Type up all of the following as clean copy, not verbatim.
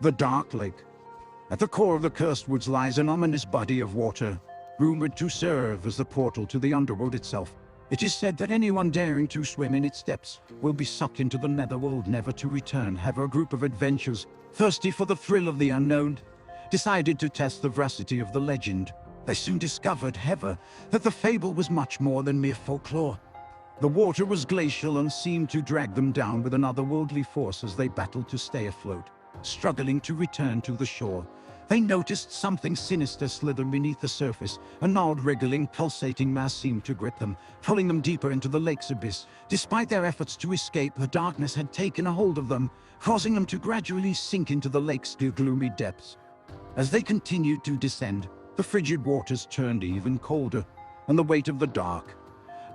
The Dark Lake. At the core of the cursed woods lies an ominous body of water, rumored to serve as the portal to the underworld itself. It is said that anyone daring to swim in its depths will be sucked into the netherworld, never to return. However, a group of adventurers, thirsty for the thrill of the unknown, decided to test the veracity of the legend. They soon discovered, however, that the fable was much more than mere folklore. The water was glacial and seemed to drag them down with an otherworldly force as they battled to stay afloat. Struggling to return to the shore, they noticed something sinister slither beneath the surface. An odd, wriggling, pulsating mass seemed to grip them, pulling them deeper into the lake's abyss. Despite their efforts to escape, the darkness had taken a hold of them, causing them to gradually sink into the lake's gloomy depths. As they continued to descend, the frigid waters turned even colder, and the weight of the dark,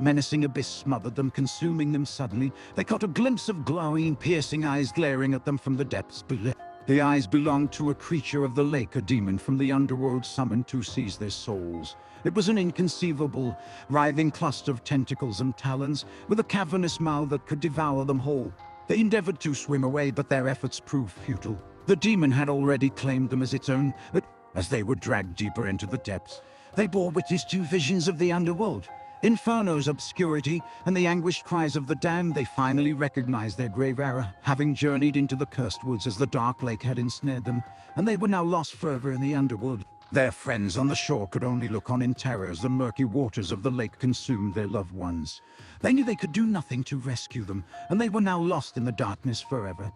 menacing abyss smothered them, consuming them. Suddenly, they caught a glimpse of glowing, piercing eyes glaring at them from the depths below. The eyes belonged to a creature of the lake, a demon from the underworld summoned to seize their souls. It was an inconceivable, writhing cluster of tentacles and talons, with a cavernous mouth that could devour them whole. They endeavored to swim away, but their efforts proved futile. The demon had already claimed them as its own, but as they were dragged deeper into the depths, they bore witness to visions of the underworld. Inferno's obscurity and the anguished cries of the damned. They finally recognized their grave error, having journeyed into the cursed woods as the Dark Lake had ensnared them, and they were now lost forever in the underworld. Their friends on the shore could only look on in terror as the murky waters of the lake consumed their loved ones. They knew they could do nothing to rescue them, and they were now lost in the darkness forever.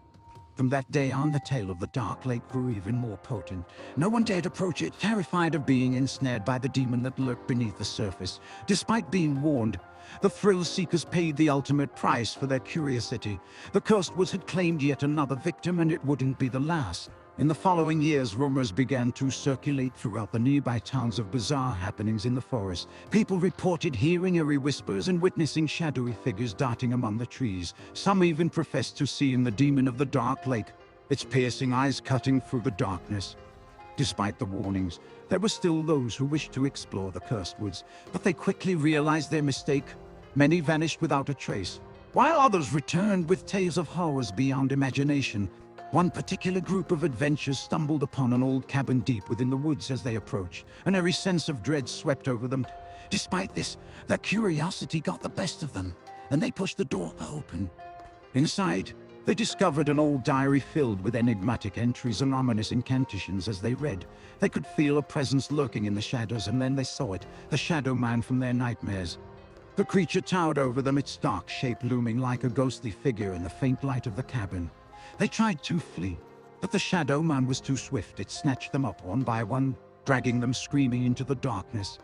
From that day on, the tale of the Dark Lake grew even more potent. No one dared approach it, terrified of being ensnared by the demon that lurked beneath the surface. Despite being warned, the thrill-seekers paid the ultimate price for their curiosity. The cursed woods had claimed yet another victim, and it wouldn't be the last. In the following years, rumors began to circulate throughout the nearby towns of bizarre happenings in the forest. People reported hearing eerie whispers and witnessing shadowy figures darting among the trees. Some even professed to see in the demon of the Dark Lake, its piercing eyes cutting through the darkness. Despite the warnings, there were still those who wished to explore the cursed woods, but they quickly realized their mistake. Many vanished without a trace, while others returned with tales of horrors beyond imagination. One particular group of adventurers stumbled upon an old cabin deep within the woods. As they approached, an eerie sense of dread swept over them. Despite this, their curiosity got the best of them, and they pushed the door open. Inside, they discovered an old diary filled with enigmatic entries and ominous incantations. As they read, they could feel a presence lurking in the shadows, and then they saw it, the Shadow Man from their nightmares. The creature towered over them, its dark shape looming like a ghostly figure in the faint light of the cabin. They tried to flee, but the Shadow Man was too swift. It snatched them up one by one, dragging them screaming into the darkness.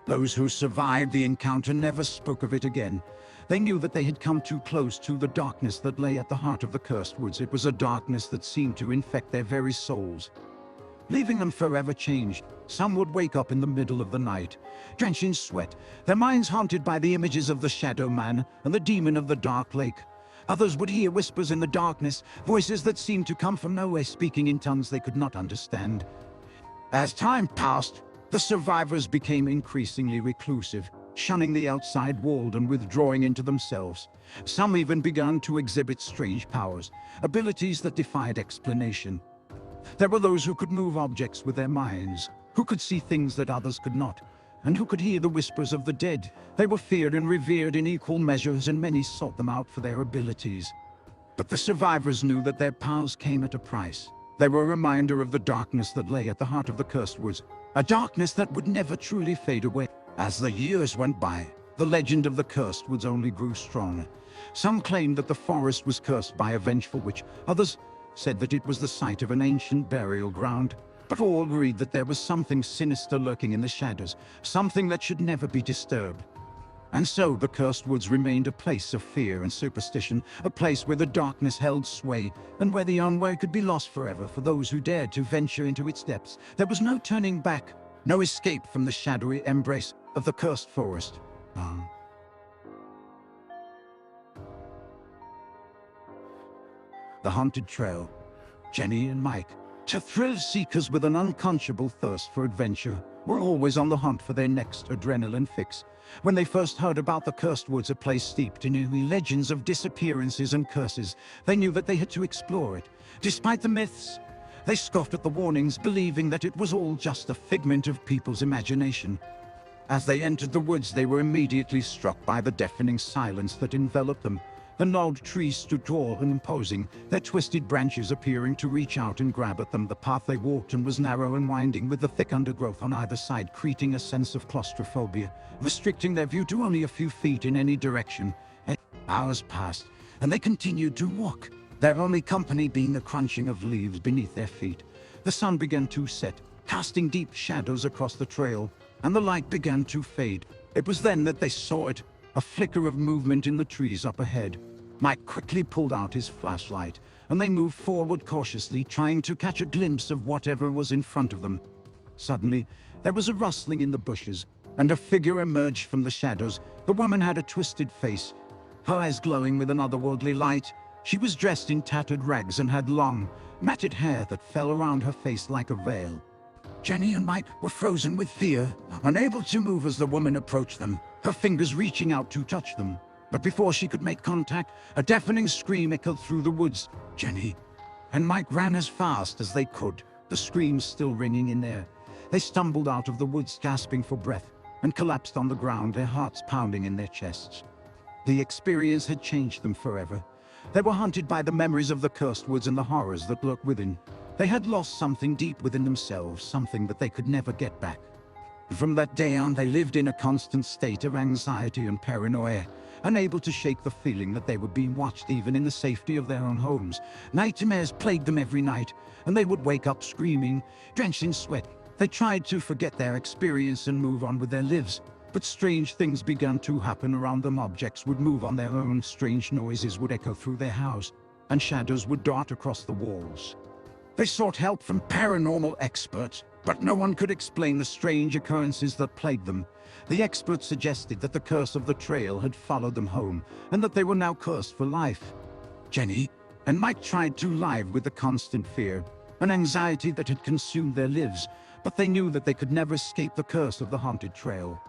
Those who survived the encounter never spoke of it again. They knew that they had come too close to the darkness that lay at the heart of the cursed woods. It was a darkness that seemed to infect their very souls, leaving them forever changed. Some would wake up in the middle of the night, drenched in sweat, their minds haunted by the images of the Shadow Man and the demon of the Dark Lake. Others would hear whispers in the darkness, voices that seemed to come from nowhere, speaking in tongues they could not understand. As time passed, the survivors became increasingly reclusive, shunning the outside world and withdrawing into themselves. Some even began to exhibit strange powers, abilities that defied explanation. There were those who could move objects with their minds, who could see things that others could not, and who could hear the whispers of the dead. They were feared and revered in equal measures, and many sought them out for their abilities. But the survivors knew that their powers came at a price. They were a reminder of the darkness that lay at the heart of the cursed woods, a darkness that would never truly fade away. As the years went by, the legend of the cursed woods only grew stronger. Some claimed that the forest was cursed by a vengeful witch. Others said that it was the site of an ancient burial ground. But all agreed that there was something sinister lurking in the shadows, something that should never be disturbed. And so the cursed woods remained a place of fear and superstition, a place where the darkness held sway, and where the unwary could be lost forever for those who dared to venture into its depths. There was no turning back, no escape from the shadowy embrace of the cursed forest. The Haunted Trail. Jenny and Mike, two thrill-seekers with an unquenchable thirst for adventure, were always on the hunt for their next adrenaline fix. When they first heard about the cursed woods, a place steeped in eerie legends of disappearances and curses, they knew that they had to explore it. Despite the myths, They scoffed at the warnings, believing that it was all just a figment of people's imagination. As they entered the woods, they were immediately struck by the deafening silence that enveloped them. The gnarled trees stood tall and imposing, their twisted branches appearing to reach out and grab at them. The path they walked on was narrow and winding, with the thick undergrowth on either side creating a sense of claustrophobia, restricting their view to only a few feet in any direction. Hours passed, and they continued to walk, their only company being the crunching of leaves beneath their feet. The sun began to set, casting deep shadows across the trail, and the light began to fade. It was then that they saw it, a flicker of movement in the trees up ahead. Mike quickly pulled out his flashlight, and they moved forward cautiously, trying to catch a glimpse of whatever was in front of them. Suddenly, there was a rustling in the bushes, and a figure emerged from the shadows. The woman had a twisted face, her eyes glowing with an otherworldly light. She was dressed in tattered rags and had long, matted hair that fell around her face like a veil. Jenny and Mike were frozen with fear, unable to move as the woman approached them, her fingers reaching out to touch them. But before she could make contact, a deafening scream echoed through the woods. Jenny and Mike ran as fast as they could, the screams still ringing in there. They stumbled out of the woods, gasping for breath, and collapsed on the ground, their hearts pounding in their chests. The experience had changed them forever. They were haunted by the memories of the cursed woods and the horrors that lurked within. They had lost something deep within themselves, something that they could never get back. From that day on, they lived in a constant state of anxiety and paranoia, unable to shake the feeling that they were being watched even in the safety of their own homes. Nightmares plagued them every night, and they would wake up screaming, drenched in sweat. They tried to forget their experience and move on with their lives, but strange things began to happen around them. Objects would move on their own, strange noises would echo through their house, and shadows would dart across the walls. They sought help from paranormal experts, but no one could explain the strange occurrences that plagued them. The experts suggested that the curse of the trail had followed them home, and that they were now cursed for life. Jenny and Mike tried to live with the constant fear, an anxiety that had consumed their lives, but they knew that they could never escape the curse of the haunted trail.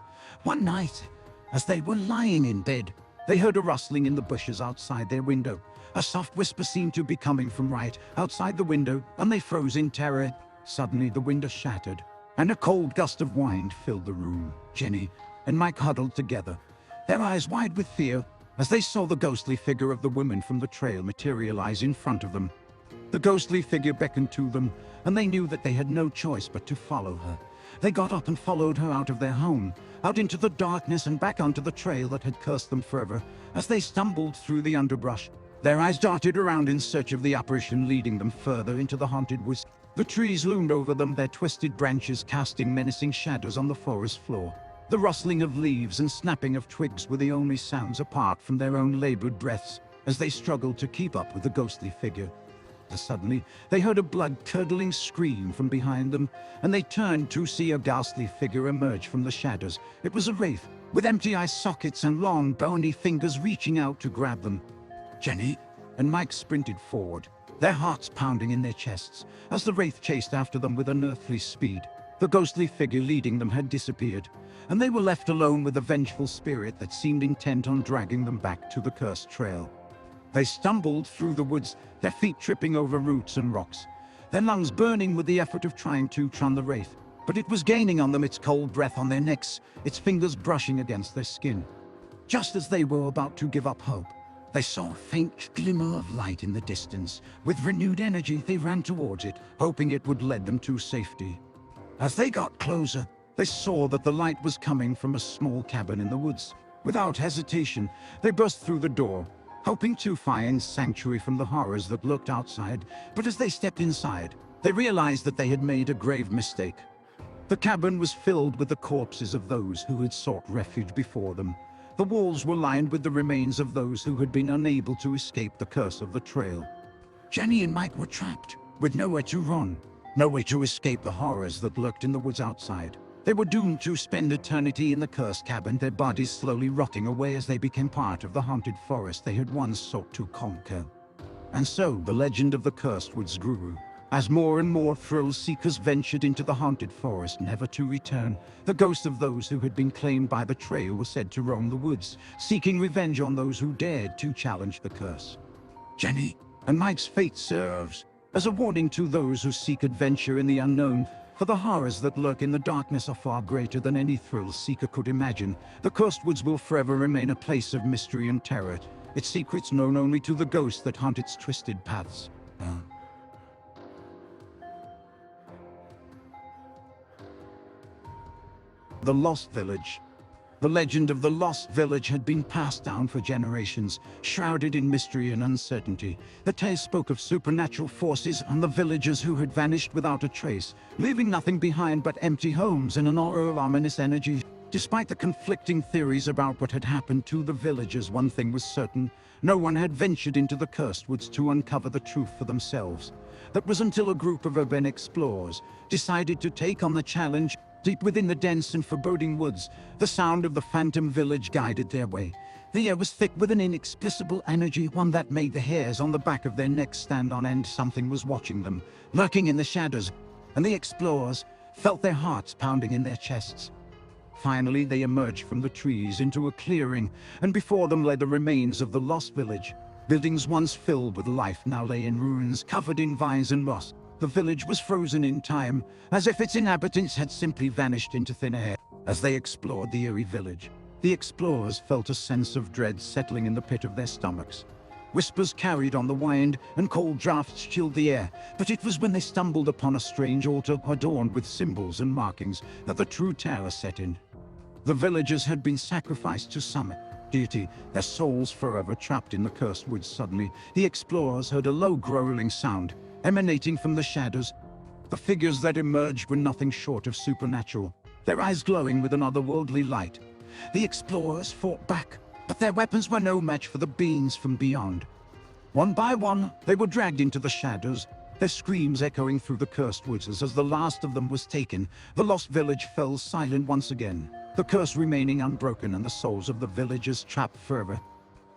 One night, as they were lying in bed, they heard a rustling in the bushes outside their window. A soft whisper seemed to be coming from right outside the window, and they froze in terror. Suddenly, the window shattered, and a cold gust of wind filled the room. Jenny and Mike huddled together, their eyes wide with fear, as they saw the ghostly figure of the woman from the trail materialize in front of them. The ghostly figure beckoned to them, and they knew that they had no choice but to follow her. They got up and followed her out of their home, out into the darkness and back onto the trail that had cursed them forever. As they stumbled through the underbrush, their eyes darted around in search of the apparition, leading them further into the haunted woods. The trees loomed over them, their twisted branches casting menacing shadows on the forest floor. The rustling of leaves and snapping of twigs were the only sounds apart from their own labored breaths as they struggled to keep up with the ghostly figure. Suddenly, they heard a blood-curdling scream from behind them, and they turned to see a ghastly figure emerge from the shadows. It was a wraith, with empty eye sockets and long, bony fingers reaching out to grab them. Jenny and Mike sprinted forward, their hearts pounding in their chests, as the wraith chased after them with unearthly speed. The ghostly figure leading them had disappeared, and they were left alone with a vengeful spirit that seemed intent on dragging them back to the cursed trail. They stumbled through the woods, their feet tripping over roots and rocks, their lungs burning with the effort of trying to outrun the wraith. But it was gaining on them, its cold breath on their necks, its fingers brushing against their skin. Just as they were about to give up hope, they saw a faint glimmer of light in the distance. With renewed energy, they ran towards it, hoping it would lead them to safety. As they got closer, they saw that the light was coming from a small cabin in the woods. Without hesitation, they burst through the door, hoping to find sanctuary from the horrors that lurked outside. But as they stepped inside, they realized that they had made a grave mistake. The cabin was filled with the corpses of those who had sought refuge before them. The walls were lined with the remains of those who had been unable to escape the curse of the trail. Jenny and Mike were trapped, with nowhere to run, no way to escape the horrors that lurked in the woods outside. They were doomed to spend eternity in the cursed cabin, their bodies slowly rotting away as they became part of the haunted forest they had once sought to conquer. And so the legend of the cursed woods grew, as more and more thrill-seekers ventured into the haunted forest, never to return. The ghosts of those who had been claimed by the trail were said to roam the woods, seeking revenge on those who dared to challenge the curse. Jenny and Mike's fate serves as a warning to those who seek adventure in the unknown. For the horrors that lurk in the darkness are far greater than any thrill seeker could imagine. The cursed woods will forever remain a place of mystery and terror, its secrets known only to the ghosts that haunt its twisted paths. The Lost Village. The legend of the Lost Village had been passed down for generations, shrouded in mystery and uncertainty. The tale spoke of supernatural forces and the villagers who had vanished without a trace, leaving nothing behind but empty homes and an aura of ominous energy. Despite the conflicting theories about what had happened to the villagers, one thing was certain: no one had ventured into the cursed woods to uncover the truth for themselves. That was until a group of urban explorers decided to take on the challenge. Deep within the dense and foreboding woods, the sound of the phantom village guided their way. The air was thick with an inexplicable energy, one that made the hairs on the back of their necks stand on end. Something was watching them, lurking in the shadows, and the explorers felt their hearts pounding in their chests. Finally, they emerged from the trees into a clearing, and before them lay the remains of the lost village. Buildings once filled with life now lay in ruins, covered in vines and moss. The village was frozen in time, as if its inhabitants had simply vanished into thin air. As they explored the eerie village, the explorers felt a sense of dread settling in the pit of their stomachs. Whispers carried on the wind, and cold drafts chilled the air. But it was when they stumbled upon a strange altar adorned with symbols and markings that the true terror set in. The villagers had been sacrificed to some deity, their souls forever trapped in the cursed woods. Suddenly, the explorers heard a low growling sound emanating from the shadows. The figures that emerged were nothing short of supernatural, their eyes glowing with an otherworldly light. The explorers fought back, but their weapons were no match for the beings from beyond. One by one, they were dragged into the shadows, their screams echoing through the cursed woods. As the last of them was taken, the lost village fell silent once again, the curse remaining unbroken and the souls of the villagers trapped forever.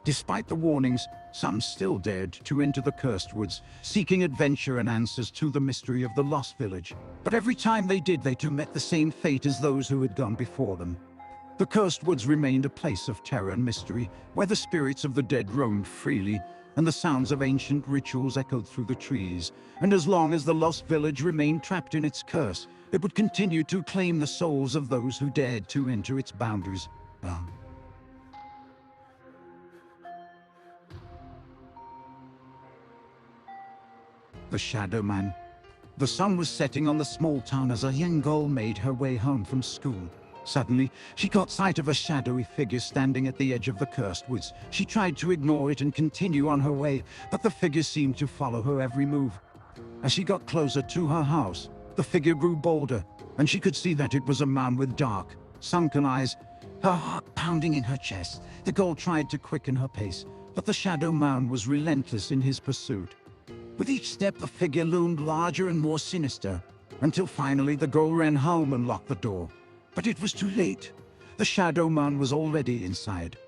Despite the warnings, some still dared to enter the cursed woods, seeking adventure and answers to the mystery of the lost village. But every time they did, they too met the same fate as those who had gone before them. The cursed woods remained a place of terror and mystery, where the spirits of the dead roamed freely, and the sounds of ancient rituals echoed through the trees. And as long as the lost village remained trapped in its curse, it would continue to claim the souls of those who dared to enter its boundaries. The Shadow Man. The sun was setting on the small town as a young girl made her way home from school. Suddenly, she caught sight of a shadowy figure standing at the edge of the cursed woods. She tried to ignore it and continue on her way, but the figure seemed to follow her every move. As she got closer to her house, the figure grew bolder, and she could see that it was a man with dark, sunken eyes, her heart pounding in her chest. The girl tried to quicken her pace, but the Shadow Man was relentless in his pursuit. With each step, the figure loomed larger and more sinister, until finally the girl ran home and locked the door. But it was too late. The Shadow Man was already inside.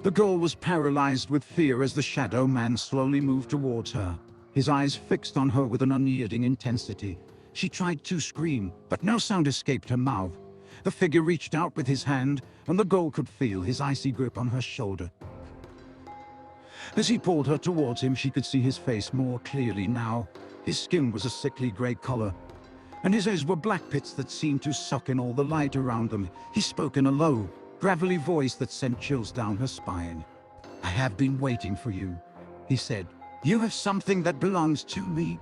The girl was paralyzed with fear as the Shadow Man slowly moved towards her, his eyes fixed on her with an unyielding intensity. She tried to scream, but no sound escaped her mouth. The figure reached out with his hand, and the girl could feel his icy grip on her shoulder. As he pulled her towards him, she could see his face more clearly now. His skin was a sickly gray color, and his eyes were black pits that seemed to suck in all the light around them. He spoke in a low, gravelly voice that sent chills down her spine. "I have been waiting for you," he said. "You have something that belongs to me."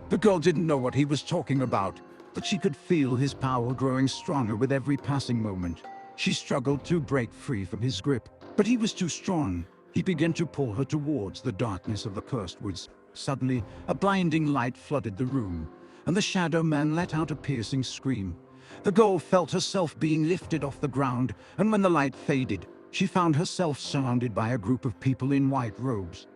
The girl didn't know what he was talking about, but she could feel his power growing stronger with every passing moment. She struggled to break free from his grip, but he was too strong. He began to pull her towards the darkness of the cursed woods. Suddenly, a blinding light flooded the room, and the Shadow Man let out a piercing scream. The girl felt herself being lifted off the ground, and when the light faded, she found herself surrounded by a group of people in white robes.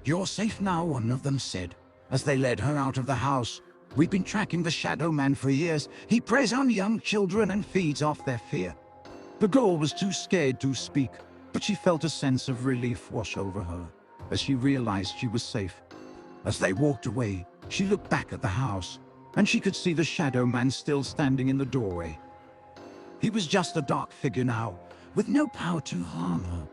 "You're safe now," one of them said, as they led her out of the house. "We've been tracking the Shadow Man for years. He preys on young children and feeds off their fear." The girl was too scared to speak, but she felt a sense of relief wash over her as she realized she was safe. As they walked away, she looked back at the house, and she could see the Shadow Man still standing in the doorway. He was just a dark figure now, with no power to harm her.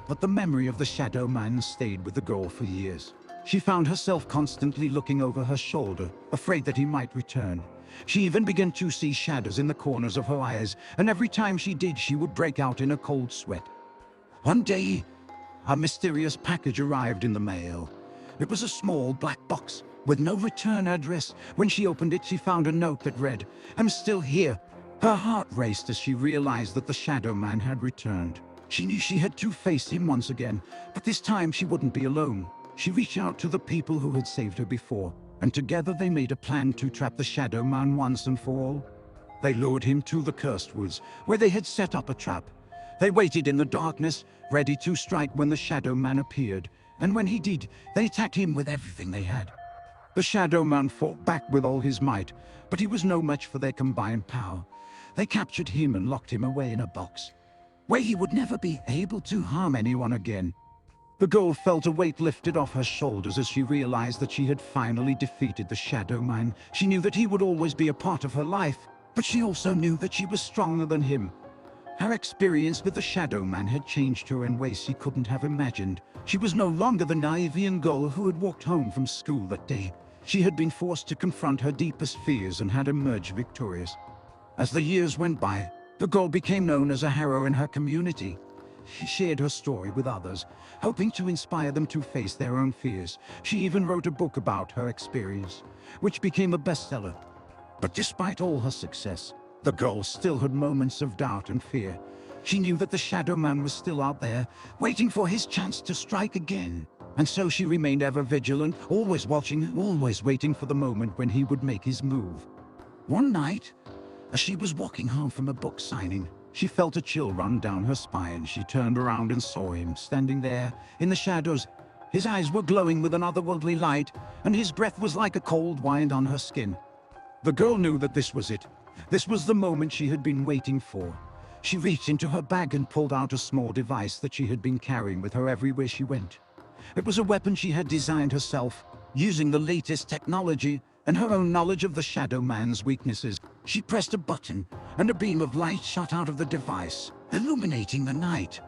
But the memory of the Shadow Man stayed with the girl for years. She found herself constantly looking over her shoulder, afraid that he might return. She even began to see shadows in the corners of her eyes, and every time she did, she would break out in a cold sweat. One day, a mysterious package arrived in the mail. It was a small black box with no return address. When she opened it, she found a note that read, "I'm still here." Her heart raced as she realized that the Shadow Man had returned. She knew she had to face him once again, but this time she wouldn't be alone. She reached out to the people who had saved her before, and together they made a plan to trap the Shadow Man once and for all. They lured him to the cursed woods, where they had set up a trap. They waited in the darkness, ready to strike when the Shadow Man appeared, and when he did, they attacked him with everything they had. The Shadow Man fought back with all his might, but he was no match for their combined power. They captured him and locked him away in a box, where he would never be able to harm anyone again. The girl felt a weight lifted off her shoulders as she realized that she had finally defeated the Shadow Man. She knew that he would always be a part of her life, but she also knew that she was stronger than him. Her experience with the Shadow Man had changed her in ways she couldn't have imagined. She was no longer the naive young girl who had walked home from school that day. She had been forced to confront her deepest fears and had emerged victorious. As the years went by, the girl became known as a hero in her community. She shared her story with others, hoping to inspire them to face their own fears. She even wrote a book about her experience, which became a bestseller. But despite all her success, the girl still had moments of doubt and fear. She knew that the Shadow Man was still out there, waiting for his chance to strike again. And so she remained ever vigilant, always watching, always waiting for the moment when he would make his move. One night, as she was walking home from a book signing, she felt a chill run down her spine. She turned around and saw him standing there in the shadows. His eyes were glowing with an otherworldly light, and his breath was like a cold wind on her skin. The girl knew that this was it. This was the moment she had been waiting for. She reached into her bag and pulled out a small device that she had been carrying with her everywhere she went. It was a weapon she had designed herself, using the latest technology and her own knowledge of the Shadow Man's weaknesses. She pressed a button, and a beam of light shot out of the device, illuminating the night.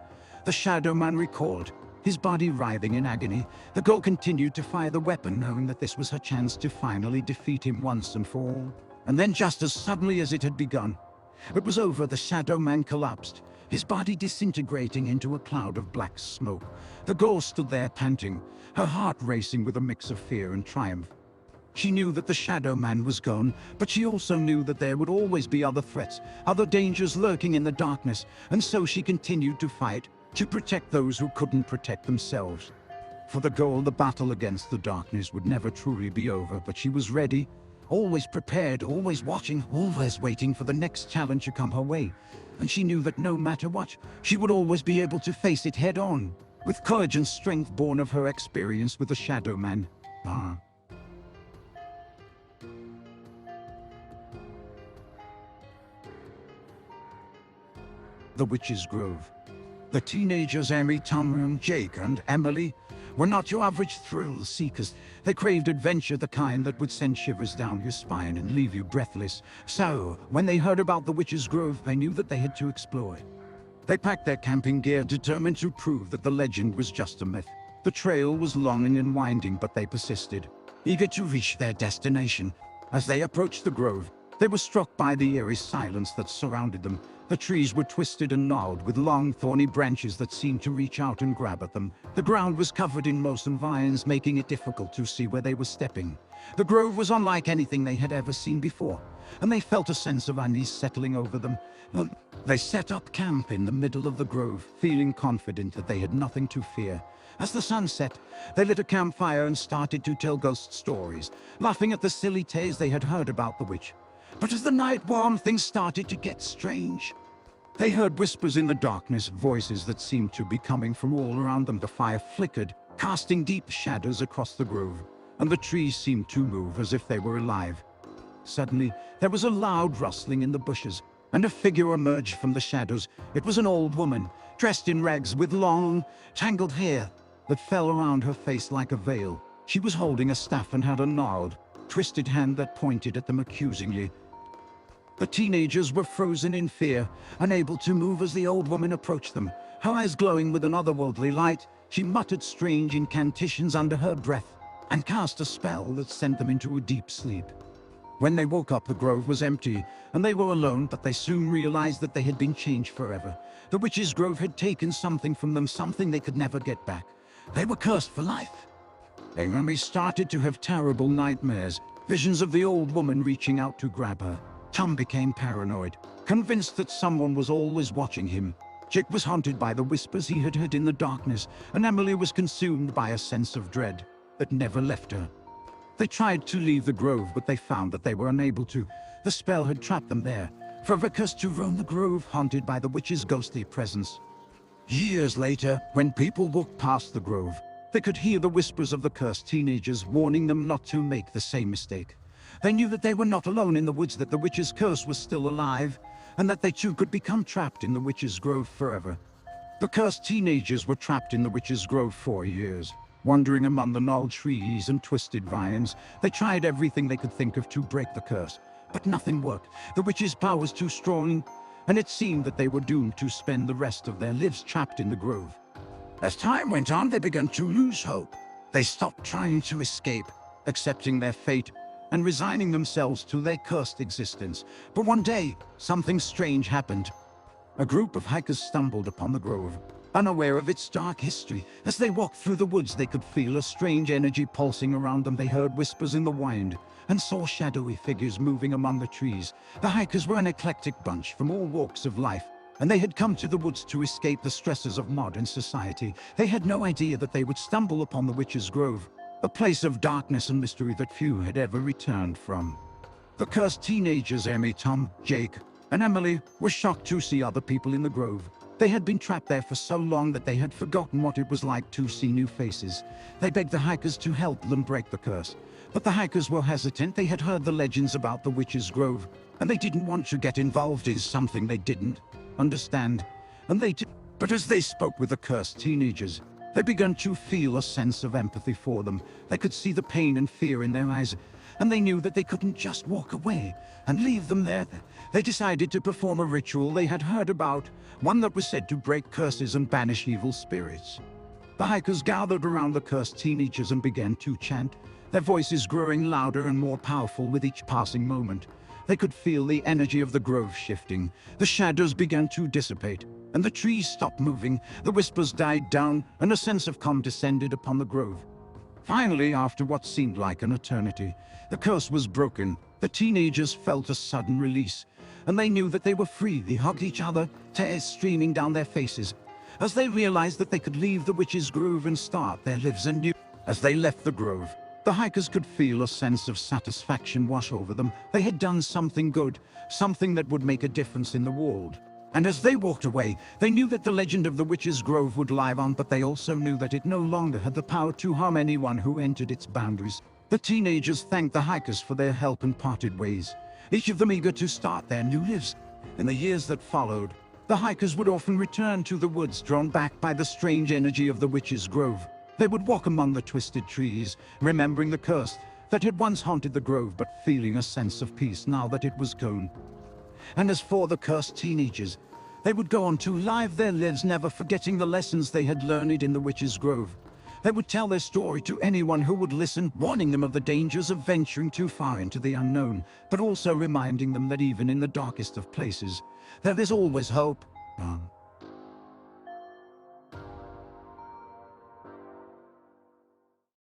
The Shadow Man recoiled, his body writhing in agony. The girl continued to fire the weapon, knowing that this was her chance to finally defeat him once and for all. And then, just as suddenly as it had begun, it was over. The Shadow Man collapsed, his body disintegrating into a cloud of black smoke. The girl stood there panting, her heart racing with a mix of fear and triumph. She knew that the Shadow Man was gone, but she also knew that there would always be other threats, other dangers lurking in the darkness, and so she continued to fight, to protect those who couldn't protect themselves. For the girl, the battle against the darkness would never truly be over, but she was ready, always prepared, always watching, always waiting for the next challenge to come her way. And she knew that no matter what, she would always be able to face it head on, with courage and strength born of her experience with the Shadow Man. The Witch's Grove. The teenagers Amy, Tom, Jake, and Emily were not your average thrill seekers. They craved adventure, the kind that would send shivers down your spine and leave you breathless. So, when they heard about the Witch's Grove, they knew that they had to explore it. They packed their camping gear, determined to prove that the legend was just a myth. The trail was long and winding, but they persisted, eager to reach their destination. As they approached the grove, they were struck by the eerie silence that surrounded them. The trees were twisted and gnarled, with long, thorny branches that seemed to reach out and grab at them. The ground was covered in moss and vines, making it difficult to see where they were stepping. The grove was unlike anything they had ever seen before, and they felt a sense of unease settling over them. They set up camp in the middle of the grove, feeling confident that they had nothing to fear. As the sun set, they lit a campfire and started to tell ghost stories, laughing at the silly tales they had heard about the witch. But as the night warmed, things started to get strange. They heard whispers in the darkness, voices that seemed to be coming from all around them. The fire flickered, casting deep shadows across the grove, and the trees seemed to move as if they were alive. Suddenly, there was a loud rustling in the bushes, and a figure emerged from the shadows. It was an old woman, dressed in rags with long, tangled hair that fell around her face like a veil. She was holding a staff and had a gnarled, twisted hand that pointed at them accusingly. The teenagers were frozen in fear, unable to move as the old woman approached them. Her eyes glowing with an otherworldly light, she muttered strange incantations under her breath. and cast a spell that sent them into a deep sleep. When they woke up, the grove was empty, and they were alone, but they soon realized that they had been changed forever. The witch's grove had taken something from them, something they could never get back. They were cursed for life. Amy started to have terrible nightmares, visions of the old woman reaching out to grab her. Tom became paranoid, convinced that someone was always watching him. Jake was haunted by the whispers he had heard in the darkness, and Emily was consumed by a sense of dread that never left her. They tried to leave the grove, but they found that they were unable to. The spell had trapped them there, forever cursed to roam the grove, haunted by the witch's ghostly presence. Years later, when people walked past the grove, they could hear the whispers of the cursed teenagers warning them not to make the same mistake. They knew that they were not alone in the woods, that the witch's curse was still alive, and that they too could become trapped in the witch's grove forever. The cursed teenagers were trapped in the witch's grove for years. Wandering among the gnarled trees and twisted vines, they tried everything they could think of to break the curse, but nothing worked. The witch's power was too strong, and it seemed that they were doomed to spend the rest of their lives trapped in the grove. As time went on, they began to lose hope. They stopped trying to escape, accepting their fate, and resigning themselves to their cursed existence. But one day, something strange happened. A group of hikers stumbled upon the grove, unaware of its dark history. As they walked through the woods, they could feel a strange energy pulsing around them. They heard whispers in the wind and saw shadowy figures moving among the trees. The hikers were an eclectic bunch from all walks of life, and they had come to the woods to escape the stresses of modern society. They had no idea that they would stumble upon the witch's grove, a place of darkness and mystery that few had ever returned from. The cursed teenagers, Amy, Tom, Jake, and Emily, were shocked to see other people in the grove. They had been trapped there for so long that they had forgotten what it was like to see new faces. They begged the hikers to help them break the curse, but the hikers were hesitant. They had heard the legends about the witch's grove, and they didn't want to get involved in something they didn't understand. But as they spoke with the cursed teenagers, they began to feel a sense of empathy for them. They could see the pain and fear in their eyes, and they knew that they couldn't just walk away and leave them there. They decided to perform a ritual they had heard about, one that was said to break curses and banish evil spirits. The hikers gathered around the cursed teenagers and began to chant, their voices growing louder and more powerful with each passing moment. They could feel the energy of the grove shifting. The shadows began to dissipate, and the trees stopped moving. The whispers died down, and a sense of calm descended upon the grove. Finally, after what seemed like an eternity, the curse was broken. The teenagers felt a sudden release, and they knew that they were free. They hugged each other, tears streaming down their faces, as they realized that they could leave the witch's grove and start their lives anew. As they left the grove, the hikers could feel a sense of satisfaction wash over them. They had done something good, something that would make a difference in the world. And as they walked away, they knew that the legend of the witch's grove would live on, but they also knew that it no longer had the power to harm anyone who entered its boundaries. The teenagers thanked the hikers for their help and parted ways, each of them eager to start their new lives. In the years that followed, the hikers would often return to the woods, drawn back by the strange energy of the witch's grove. They would walk among the twisted trees, remembering the curse that had once haunted the grove, but feeling a sense of peace now that it was gone. And as for the cursed teenagers, they would go on to live their lives, never forgetting the lessons they had learned in the witch's grove. They would tell their story to anyone who would listen, warning them of the dangers of venturing too far into the unknown, but also reminding them that even in the darkest of places, there is always hope.